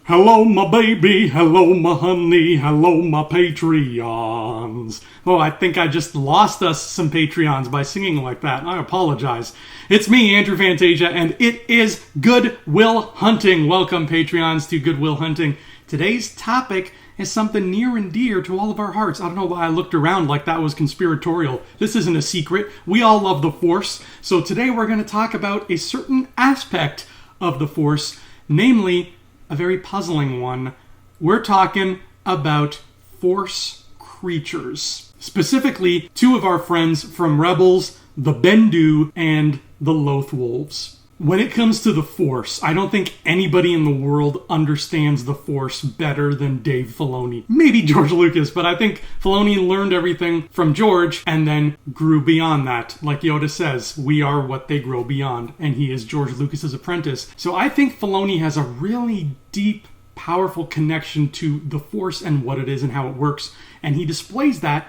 Hello, my baby. Hello, my honey. Hello, my Patreons. Oh, I think I just lost us some Patreons by singing like that. I apologize. It's me, Andrew Fantasia, and it is Good Will Hunting. Welcome, Patreons, to Good Will Hunting. Today's topic is something near and dear to all of our hearts. I don't know why I looked around like that was conspiratorial. This isn't a secret. We all love the Force. So today we're going to talk about a certain aspect of the Force, namely a very puzzling one. We're talking about Force creatures. Specifically, two of our friends from Rebels, the Bendu and the Loth Wolves. When it comes to the Force, I don't think anybody in the world understands the Force better than Dave Filoni. Maybe George Lucas, but I think Filoni learned everything from George and then grew beyond that. Like Yoda says, we are what they grow beyond, and he is George Lucas's apprentice. So I think Filoni has a really deep, powerful connection to the Force and what it is and how it works, and he displays that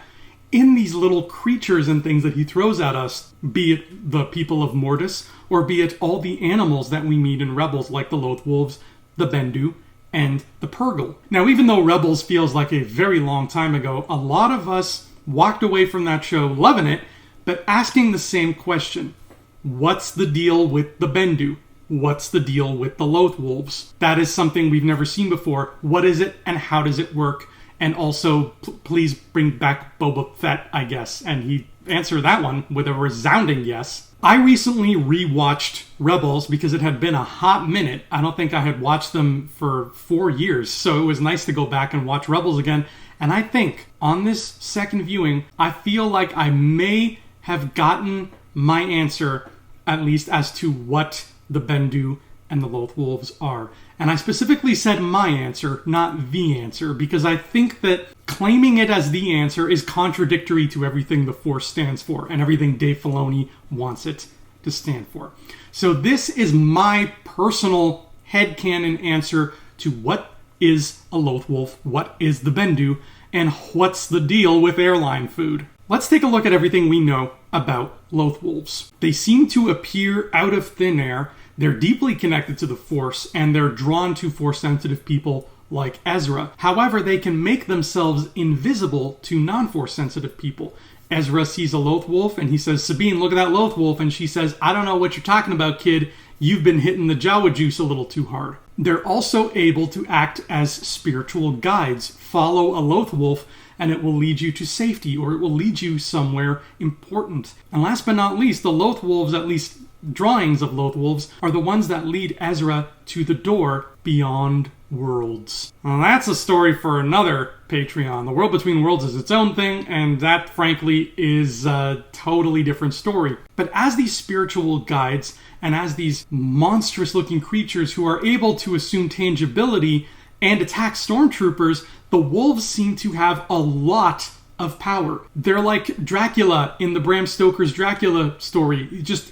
in these little creatures and things that he throws at us, be it the people of Mortis, or be it all the animals that we meet in Rebels, like the Loth Wolves, the Bendu, and the Purrgil. Now, even though Rebels feels like a very long time ago, a lot of us walked away from that show loving it, but asking the same question. What's the deal with the Bendu? What's the deal with the Loth Wolves? That is something we've never seen before. What is it, and how does it work? And also, please bring back Boba Fett, I guess. And he answered that one with a resounding yes. I recently rewatched Rebels because it had been a hot minute. I don't think I had watched them for 4 years. So it was nice to go back and watch Rebels again. And I think on this second viewing, I feel like I may have gotten my answer, at least as to what the Bendu and the Loth Wolves are. And I specifically said my answer, not the answer, because I think that claiming it as the answer is contradictory to everything the Force stands for and everything Dave Filoni wants it to stand for. So this is my personal headcanon answer to what is a Loth Wolf, what is the Bendu, and what's the deal with airline food. Let's take a look at everything we know about Loth Wolves. They seem to appear out of thin air. They're deeply connected to the Force, and they're drawn to Force-sensitive people like Ezra. However, they can make themselves invisible to non-Force-sensitive people. Ezra sees a Loth Wolf, and he says, Sabine, look at that Loth Wolf. And she says, I don't know what you're talking about, kid. You've been hitting the Jawa juice a little too hard. They're also able to act as spiritual guides. Follow a Loth Wolf, and it will lead you to safety, or it will lead you somewhere important. And last but not least, the Loth Wolves, at least drawings of Loth Wolves, are the ones that lead Ezra to the door beyond worlds. Well, that's a story for another Patreon. The World Between Worlds is its own thing, and that, frankly, is a totally different story. But as these spiritual guides, and as these monstrous-looking creatures who are able to assume tangibility and attack stormtroopers, the wolves seem to have a lot of power. They're like Dracula in the Bram Stoker's Dracula story. Just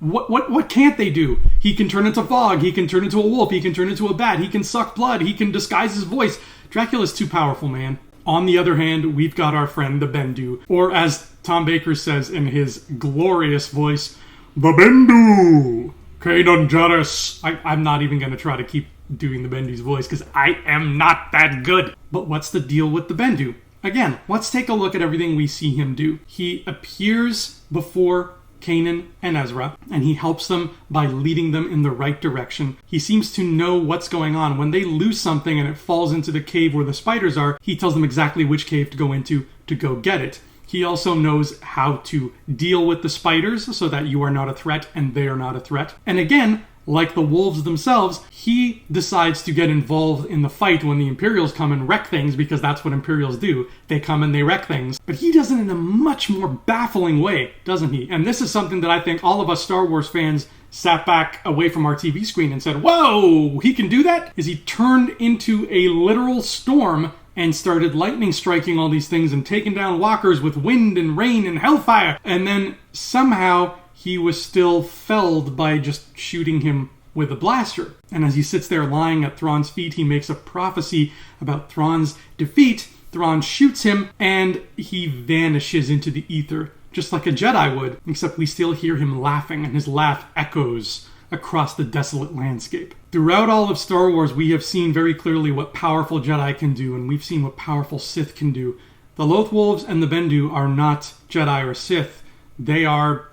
What can't they do? He can turn into fog, he can turn into a wolf, he can turn into a bat, he can suck blood, he can disguise his voice. Dracula's too powerful, man. On the other hand, we've got our friend the Bendu, or as Tom Baker says in his glorious voice, the Bendu! Kanan Jarrus. I'm not even going to try to keep doing the Bendu's voice because I am not that good. But what's the deal with the Bendu? Again, let's take a look at everything we see him do. He appears before Kanan and Ezra, and he helps them by leading them in the right direction. He seems to know what's going on. When they lose something and it falls into the cave where the spiders are, he tells them exactly which cave to go into to go get it. He also knows how to deal with the spiders so that you are not a threat and they are not a threat. And again, like the wolves themselves, he decides to get involved in the fight when the Imperials come and wreck things, because that's what Imperials do. They come and they wreck things. But he does it in a much more baffling way, doesn't he? And this is something that I think all of us Star Wars fans sat back away from our TV screen and said, whoa, he can do that? Is he turned into a literal storm and started lightning striking all these things and taking down walkers with wind and rain and hellfire. And then somehow he was still felled by just shooting him with a blaster. And as he sits there lying at Thrawn's feet, he makes a prophecy about Thrawn's defeat. Thrawn shoots him and he vanishes into the ether, just like a Jedi would, except we still hear him laughing and his laugh echoes across the desolate landscape. Throughout all of Star Wars, we have seen very clearly what powerful Jedi can do, and we've seen what powerful Sith can do. The Lothwolves and the Bendu are not Jedi or Sith. They are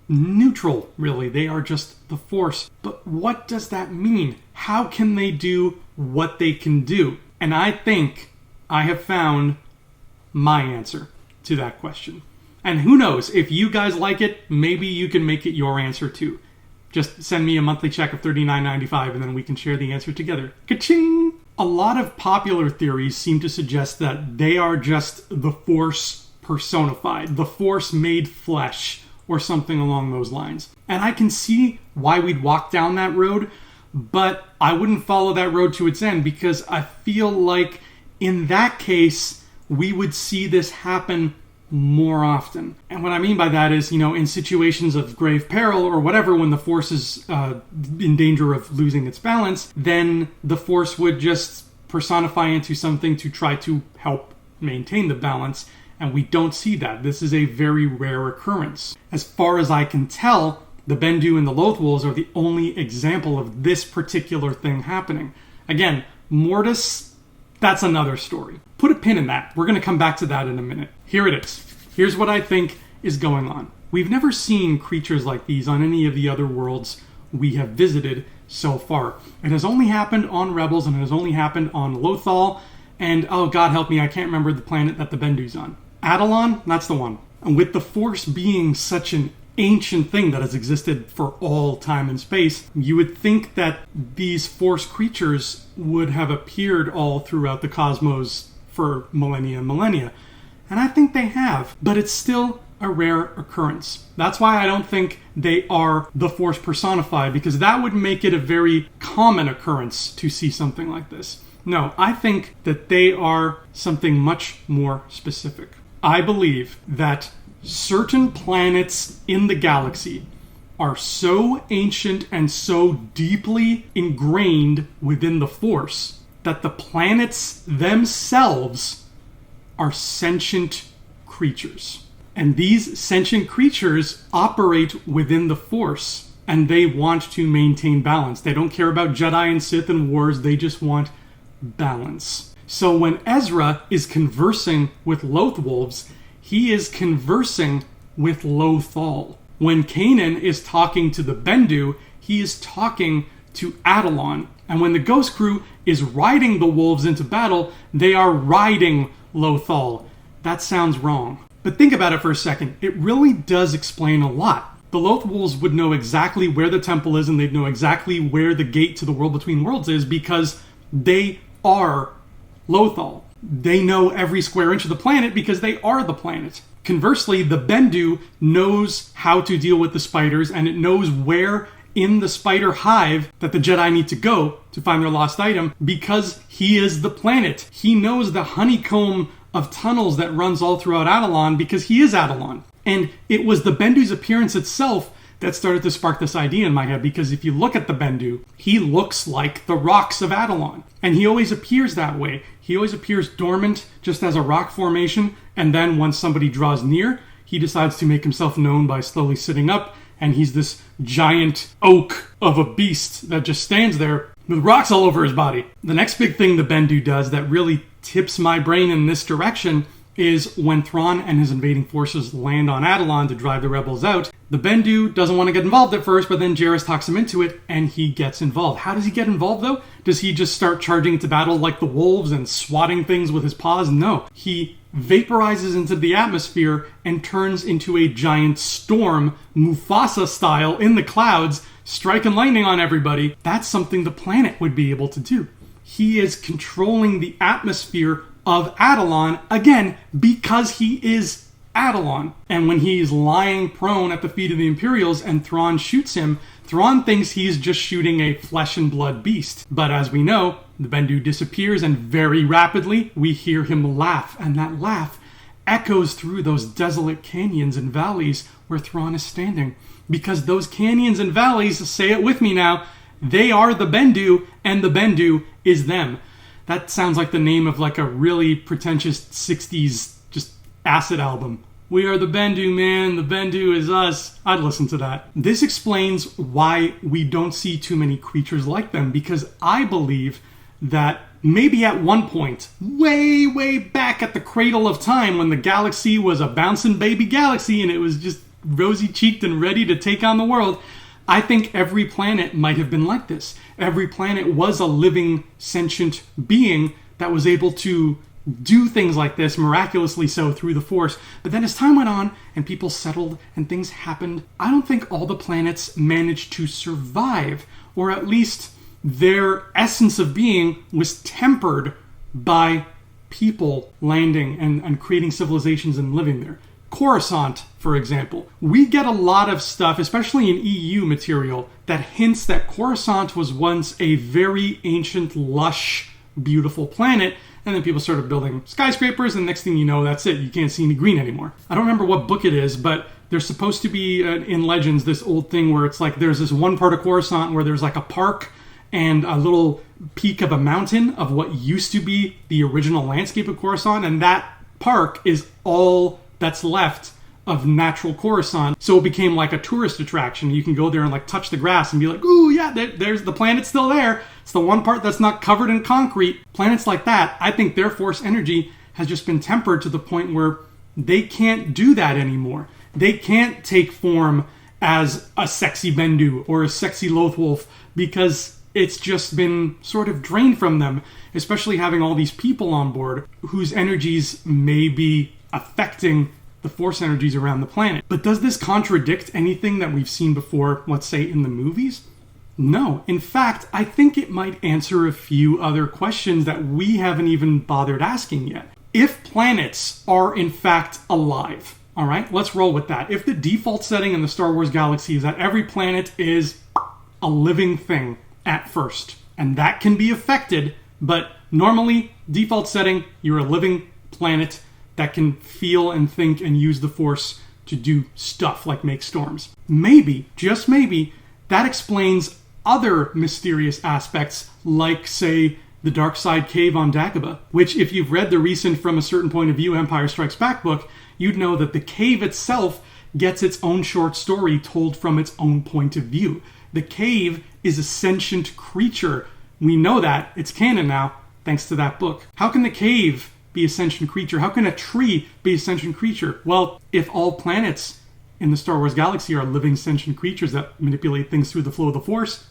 neutral, really. They are just the Force. But what does that mean? How can they do what they can do? And I think I have found my answer to that question. And who knows, if you guys like it, maybe you can make it your answer too. Just send me a monthly check of $39.95 and then we can share the answer together. Ka-ching! A lot of popular theories seem to suggest that they are just the Force personified, the Force made flesh, or something along those lines. And I can see why we'd walk down that road, but I wouldn't follow that road to its end because I feel like in that case, we would see this happen more often. And what I mean by that is, in situations of grave peril or whatever, when the Force is in danger of losing its balance, then the Force would just personify into something to try to help maintain the balance. And we don't see that. This is a very rare occurrence. As far as I can tell, the Bendu and the Lothwolves are the only example of this particular thing happening. Again, Mortis, that's another story. Put a pin in that. We're going to come back to that in a minute. Here it is. Here's what I think is going on. We've never seen creatures like these on any of the other worlds we have visited so far. It has only happened on Rebels, and it has only happened on Lothal, and oh God help me, I can't remember the planet that the Bendu's on. Adelon? That's the one. And with the Force being such an ancient thing that has existed for all time and space, you would think that these Force creatures would have appeared all throughout the cosmos for millennia and millennia. And I think they have, but it's still a rare occurrence. That's why I don't think they are the Force personified, because that would make it a very common occurrence to see something like this. No, I think that they are something much more specific. I believe that certain planets in the galaxy are so ancient and so deeply ingrained within the Force that the planets themselves are sentient creatures. And these sentient creatures operate within the Force, and they want to maintain balance. They don't care about Jedi and Sith and wars, they just want balance. So when Ezra is conversing with Lothwolves, he is conversing with Lothal. When Kanan is talking to the Bendu, he is talking to Adelon. And when the Ghost Crew is riding the wolves into battle, they are riding Lothal. That sounds wrong. But think about it for a second. It really does explain a lot. The Lothwolves would know exactly where the temple is, and they'd know exactly where the gate to the world between worlds is, because they are Lothal. They know every square inch of the planet because they are the planet. Conversely, the Bendu knows how to deal with the spiders, and it knows where in the spider hive that the Jedi need to go to find their lost item, because he is the planet. He knows the honeycomb of tunnels that runs all throughout Adelon because he is Adelon. And it was the Bendu's appearance itself that started to spark this idea in my head, because if you look at the Bendu, he looks like the rocks of Adelon. And he always appears that way. He always appears dormant, just as a rock formation, and then once somebody draws near, he decides to make himself known by slowly sitting up, and he's this giant oak of a beast that just stands there with rocks all over his body. The next big thing the Bendu does that really tips my brain in this direction is when Thrawn and his invading forces land on Adelon to drive the rebels out, the Bendu doesn't want to get involved at first, but then Jairus talks him into it, and he gets involved. How does he get involved, though? Does he just start charging into battle like the wolves and swatting things with his paws? No. He vaporizes into the atmosphere and turns into a giant storm, Mufasa style, in the clouds, striking lightning on everybody. That's something the planet would be able to do. He is controlling the atmosphere of Adelon, again, because he is Adelon. And when he's lying prone at the feet of the Imperials and Thrawn shoots him, Thrawn thinks he's just shooting a flesh and blood beast. But as we know, the Bendu disappears, and very rapidly we hear him laugh, and that laugh echoes through those desolate canyons and valleys where Thrawn is standing. Because those canyons and valleys, say it with me now, they are the Bendu, and the Bendu is them. That sounds like the name of like a really pretentious 60s just acid album. We are the Bendu, man. The Bendu is us. I'd listen to that. This explains why we don't see too many creatures like them, because I believe that maybe at one point, way, way back at the cradle of time, when the galaxy was a bouncing baby galaxy and it was just rosy-cheeked and ready to take on the world, I think every planet might have been like this. Every planet was a living, sentient being that was able to do things like this, miraculously so, through the Force. But then as time went on and people settled and things happened, I don't think all the planets managed to survive, or at least their essence of being was tempered by people landing and creating civilizations and living there. Coruscant, for example. We get a lot of stuff, especially in EU material, that hints that Coruscant was once a very ancient, lush, beautiful planet, and then people started building skyscrapers, and next thing you know, that's it. You can't see any green anymore. I don't remember what book it is, but there's supposed to be, in Legends, this old thing where it's like there's this one part of Coruscant where there's like a park and a little peak of a mountain of what used to be the original landscape of Coruscant, and that park is all that's left of natural Coruscant. So it became like a tourist attraction. You can go there and like touch the grass and be like, ooh, yeah, there's the planet's still there. It's the one part that's not covered in concrete. Planets like that, I think their force energy has just been tempered to the point where they can't do that anymore. They can't take form as a sexy Bendu or a sexy Lothwolf because it's just been sort of drained from them, especially having all these people on board whose energies may be affecting the force energies around the planet. But does this contradict anything that we've seen before, let's say, in the movies? No. In fact, I think it might answer a few other questions that we haven't even bothered asking yet. If planets are in fact alive, all right, let's roll with that. If the default setting in the Star Wars galaxy is that every planet is a living thing at first, and that can be affected, but normally, default setting, you're a living planet that can feel and think and use the Force to do stuff like make storms. Maybe, just maybe, that explains other mysterious aspects like, say, the Dark Side Cave on Dagobah, which if you've read the recent From a Certain Point of View Empire Strikes Back book, you'd know that the cave itself gets its own short story told from its own point of view. The cave is a sentient creature. We know that. It's canon now, thanks to that book. How can the cave be a sentient creature? How can a tree be a sentient creature? Well, if all planets in the Star Wars galaxy are living sentient creatures that manipulate things through the flow of the Force,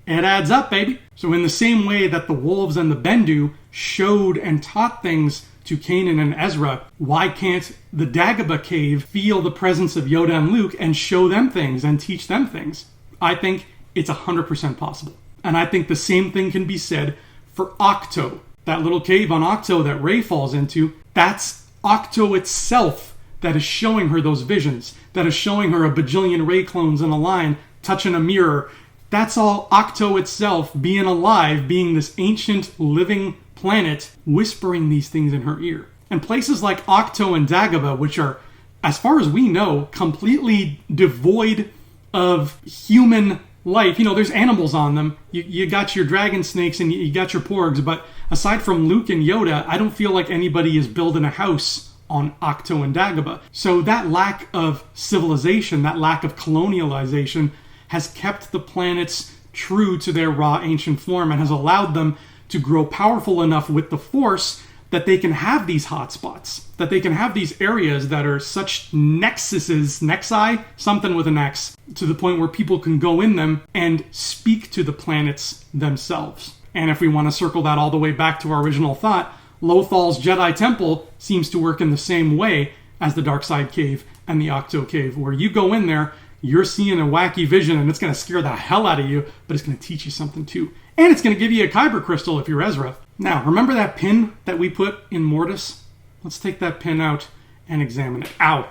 it adds up, baby. So in the same way that the wolves and the Bendu showed and taught things to Kanan and Ezra, why can't the Dagobah cave feel the presence of Yoda and Luke and show them things and teach them things? I think it's 100% possible. And I think the same thing can be said for Octo. That little cave on Octo that Rey falls into, that's Octo itself that is showing her those visions, that is showing her a bajillion Rey clones in a line, touching a mirror. That's all Octo itself being alive, being this ancient living planet, whispering these things in her ear. And places like Octo and Dagobah, which are, as far as we know, completely devoid of human life. You know, there's animals on them. You got your dragon snakes and you got your porgs, but aside from Luke and Yoda, I don't feel like anybody is building a house on Octo and Dagobah. So that lack of civilization, that lack of colonialization, has kept the planets true to their raw ancient form and has allowed them to grow powerful enough with the Force that they can have these hotspots, that they can have these areas that are such nexi, something with an X, to the point where people can go in them and speak to the planets themselves. And if we want to circle that all the way back to our original thought, Lothal's Jedi Temple seems to work in the same way as the Dark Side Cave and the Octo Cave, where you go in there, you're seeing a wacky vision and it's going to scare the hell out of you, but it's going to teach you something too. And it's going to give you a Kyber crystal if you're Ezra. Now, remember that pin that we put in Mortis? Let's take that pin out and examine it. Ow!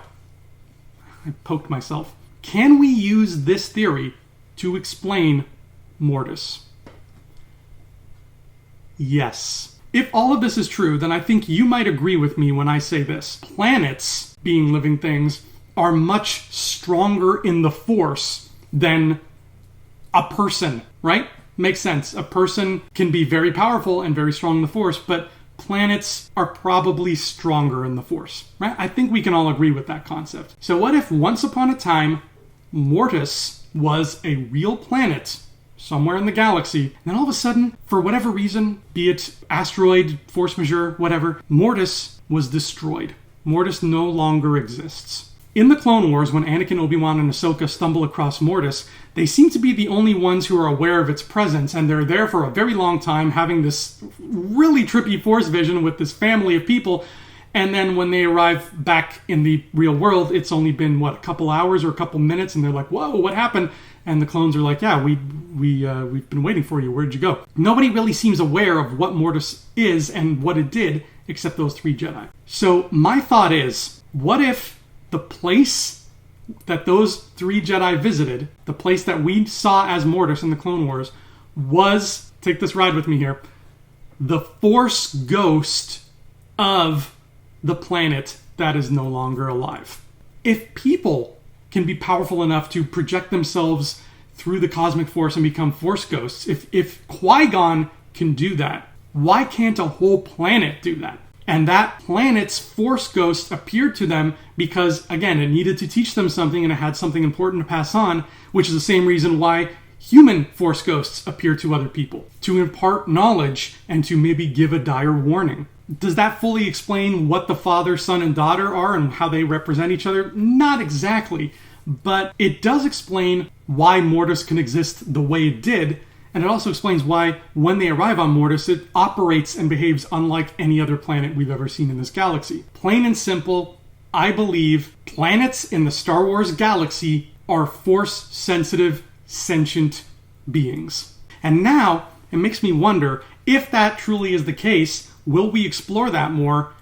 I poked myself. Can we use this theory to explain Mortis? Yes. If all of this is true, then I think you might agree with me when I say this. Planets, being living things, are much stronger in the Force than a person, right? Makes sense. A person can be very powerful and very strong in the Force, but planets are probably stronger in the Force, right? I think we can all agree with that concept. So what if once upon a time, Mortis was a real planet somewhere in the galaxy, and then all of a sudden, for whatever reason, be it asteroid, force majeure, whatever, Mortis was destroyed. Mortis no longer exists. In the Clone Wars, when Anakin, Obi-Wan, and Ahsoka stumble across Mortis, they seem to be the only ones who are aware of its presence, and they're there for a very long time having this really trippy Force vision with this family of people, and then when they arrive back in the real world, it's only been, a couple hours or a couple minutes, and they're like, whoa, what happened? And the clones are like, yeah, we've been waiting for you. Where'd you go? Nobody really seems aware of what Mortis is and what it did, except those 3 Jedi. So my thought is, what if the place that those 3 Jedi visited, the place that we saw as Mortis in the Clone Wars, was, take this ride with me here, the Force ghost of the planet that is no longer alive? If people can be powerful enough to project themselves through the cosmic force and become Force ghosts, if Qui-Gon can do that, why can't a whole planet do that? And that planet's Force ghost appeared to them because, again, it needed to teach them something and it had something important to pass on, which is the same reason why human Force ghosts appear to other people, to impart knowledge and to maybe give a dire warning. Does that fully explain what the father, son, and daughter are and how they represent each other? Not exactly, but it does explain why Mortis can exist the way it did, and it also explains why, when they arrive on Mortis, it operates and behaves unlike any other planet we've ever seen in this galaxy. Plain and simple, I believe planets in the Star Wars galaxy are Force-sensitive, sentient beings. And now, it makes me wonder, if that truly is the case, will we explore that more?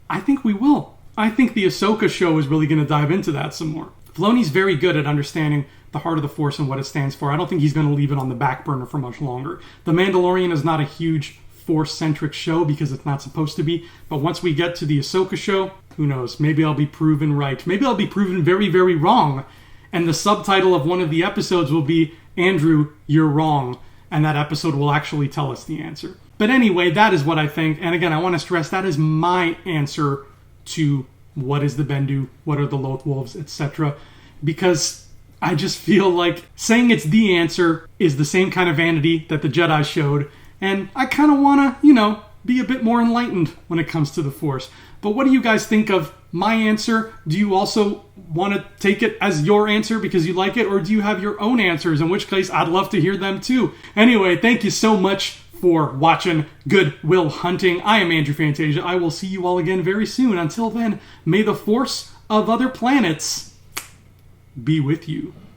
I think we will. I think the Ahsoka show is really going to dive into that some more. Filoni's very good at understanding the heart of the Force and what it stands for. I don't think he's going to leave it on the back burner for much longer. The Mandalorian is not a huge Force-centric show because it's not supposed to be, but once we get to the Ahsoka show, who knows? Maybe I'll be proven right. Maybe I'll be proven very, very wrong, and the subtitle of one of the episodes will be, Andrew, you're wrong, and that episode will actually tell us the answer. But anyway, that is what I think, and again, I want to stress that is my answer to what is the Bendu, what are the Loth Wolves, etc., because I just feel like saying it's the answer is the same kind of vanity that the Jedi showed, and I kind of want to, be a bit more enlightened when it comes to the Force. But what do you guys think of my answer? Do you also want to take it as your answer because you like it, or do you have your own answers, in which case I'd love to hear them too. Anyway, thank you so much for watching Good Will Hunting. I am Andrew Fantasia. I will see you all again very soon. Until then, may the Force of other planets be with you.